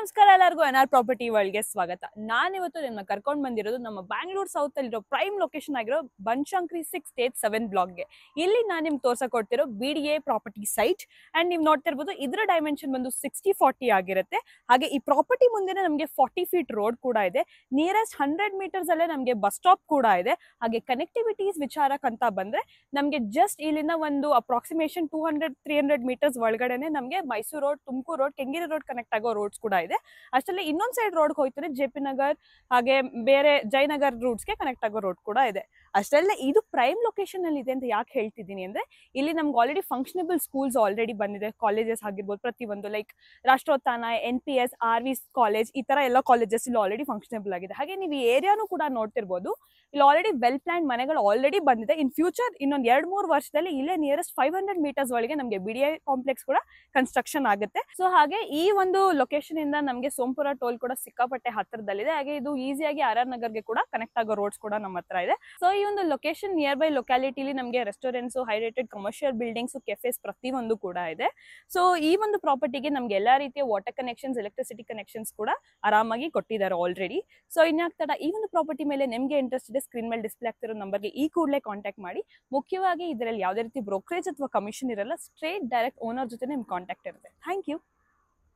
ನಮಸ್ಕಾರ ಎಲ್ಲರಿಗೂ N R property ವರ್ಲ್ಡ್ಗೆ ಸ್ವಾಗತ. ನಾನಿವತ್ತು ನಿಮ್ಮನ್ನ ಕರ್ಕೊಂಡು ಬಂದಿರೋದು ನಮ್ಮ ಬ್ಯಾಂಗ್ಳೂರ್ ಸೌತ್ ಅಲ್ಲಿರೋ ಪ್ರೈಮ್ ಲೊಕೇಶನ್ ಆಗಿರೋ ಬನಶಂಕರಿ 687 ಬ್ಲಾಕ್ಗೆ. ಇಲ್ಲಿ ನಾನು ನಿಮ್ಗೆ ತೋರ್ಸಕ್ ಕೊಡ್ತಿರೋ BDA ಪ್ರಾಪರ್ಟಿ ಸೈಟ್. ಅಂಡ್ ನೀವು ನೋಡ್ತಿರ್ಬೋದು ಇದರ ಡೈಮೆನ್ಷನ್ ಬಂದು 60-40 ಆಗಿರುತ್ತೆ. ಹಾಗೆ ಈ ಪ್ರಾಪರ್ಟಿ ಮುಂದೆ ನಮಗೆ 40 ಫೀಟ್ ರೋಡ್ ಕೂಡ ಇದೆ. ನಿಯರೆಸ್ಟ್ 100 ಮೀಟರ್ಸ್ ಅಲ್ಲೇ ನಮಗೆ ಬಸ್ ಸ್ಟಾಪ್ ಕೂಡ ಇದೆ. ಹಾಗೆ ಕನೆಕ್ಟಿವಿಟೀಸ್ ವಿಚಾರಕ್ಕಂತ ಬಂದ್ರೆ ನಮಗೆ ಜಸ್ಟ್ ಇಲ್ಲಿಂದ ಒಂದು ಅಪ್ರಾಕ್ಸಿಮೇಷನ್ 200-300 ಮೀಟರ್ಸ್ ಒಳಗಡೆನೆ ನಮಗೆ Mysuru road, Tumakuru road, Kengeri road connect ಆಗೋ ರೋಡ್ಸ್ ಕೂಡ ಇದೆ. ಅಷ್ಟರಲ್ಲಿ ಇನ್ನೊಂದ್ ಸೈಡ್ ರೋಡ್ ಹೋಯ್ತಾರೆ JP ನಗರ್ ಹಾಗೆ ಬೇರೆ ಜಯನಗರ್ ರೂಟ್ಸ್ಗೆ ಕನೆಕ್ಟ್ ಆಗೋ ರೋಡ್ ಕೂಡ ಇದೆ. ಅಷ್ಟಲ್ಲೇ ಇದು ಪ್ರೈಮ್ ಲೊಕೇಶನ್ ಅಲ್ಲಿ ಇದೆ ಅಂತ ಯಾಕೆ ಹೇಳ್ತಿದ್ದೀನಿ ಅಂದ್ರೆ ಇಲ್ಲಿ ನಮ್ಗೆ ಆಲ್ರೆಡಿ ಫಂಕ್ಷನಬಲ್ ಸ್ಕೂಲ್ಸ್ ಆಲ್ರೆಡಿ ಬಂದಿದೆ. ಕಾಲೇಜಸ್ ಆಗಿರ್ಬೋದು ಪ್ರತಿಯೊಂದು like Rashtrotthana, NPS, RV college, ಈ ತರ ಎಲ್ಲ ಕಾಲೇಜಸ್ ಇಲ್ಲಿ ಆಲ್ರೆಡಿ ಫಂಕ್ಷನಬಲ್ ಆಗಿದೆ. ಹಾಗೆ ನೀವು ಈ ಏರಿಯಾನು ಕೂಡ ನೋಡ್ತಿರ್ಬೋದು. ಇಲ್ಲಿ ಆಲ್ರೆಡಿ ವೆಲ್ ಪ್ಲಾನ್ ಮನೆಗಳು ಆಲ್ರೆಡಿ ಬಂದಿದೆ. ಇನ್ ಫ್ಯೂಚರ್ ಇನ್ನೊಂದು 2-3 ವರ್ಷದಲ್ಲಿ ಇಲ್ಲೇ ನಿಯರೆಸ್ಟ್ 500 ಮೀಟರ್ಸ್ ಒಳಗೆ ನಮಗೆ BDA ಕಾಂಪ್ಲೆಕ್ಸ್ ಕೂಡ ಕನ್ಸ್ಟ್ರಕ್ಷನ್ ಆಗುತ್ತೆ. ಸೊ ಹಾಗೆ ಈ ಒಂದು ಲೊಕೇಶನ್ ಇಂದ ನಮಗೆ ಸೋಂಪುರ ಟೋಲ್ ಕೂಡ ಸಿಕ್ಕಾಪಟ್ಟೆ ಹತ್ತಿರದಲ್ಲಿದೆ. ಹಾಗೆ ಇದು ಈಸಿಯಾಗಿ RR ನಗರ್ಗೆ ಕೂಡ ಕನೆಕ್ಟ್ ಆಗೋ ರೋಡ್ಸ್ ಕೂಡ ನಮ್ಮ ಹತ್ರ ಇದೆ. ಸೊ ಈ ಒಂದು ಲೊಕೇಶನ್ ನಿಯರ್ ಬೈ ಲೊಕ್ಯಾಲಿಟಿಲಿ ನಮಗೆ restaurants, high rated commercial buildings, cafes ಪ್ರತಿಯೊಂದು ಕೂಡ ಇದೆ. ಸೊ ಈ ಒಂದು ಪ್ರಾಪರ್ಟಿಗೆ ನಮ್ಗೆ ಎಲ್ಲಾ ರೀತಿಯ ವಾಟರ್ ಕನೆಕ್ಷನ್ಸ್, ಎಲೆಕ್ಟ್ರಿಸಿಟಿ ಕನೆಕ್ಷನ್ಸ್ ಕೂಡ ಆರಾಮಾಗಿ ಕೊಟ್ಟಿದ್ದಾರೆ ಆಲ್ರೆಡಿ. ಸೊ ಇನ್ಯಾಕ್ ತಡ ಈ ಒಂದು ಪ್ರಾಪರ್ಟಿ ಮೇಲೆ ನಿಮ್ಗೆ ಇಂಟ್ರೆಸ್ಟ್ ಇದೆ, ಸ್ಕ್ರೀನ್ ಮೇಲೆ ಡಿಸ್ಪ್ಲೇ ಆಗ್ತಿರೋ ನಂಬರ್ಗೆ ಈ ಕೂಡಲೇ ಕಾಂಟ್ಯಾಕ್ಟ್ ಮಾಡಿ. ಮುಖ್ಯವಾಗಿ ಇದರಲ್ಲಿ ಯಾವುದೇ ರೀತಿ ಬ್ರೋಕರೇಜ್ ಅಥವಾ ಕಮಿಷನ್ ಇರಲ್ಲ. ಸ್ಟ್ರೇಟ್ ಡೈರೆಕ್ಟ್ ಓನರ್ ಜೊತೆ ನಿಮ್ಗೆ ಕಾಂಟ್ಯಾಕ್ಟ್ ಇರುತ್ತೆ. Thank you.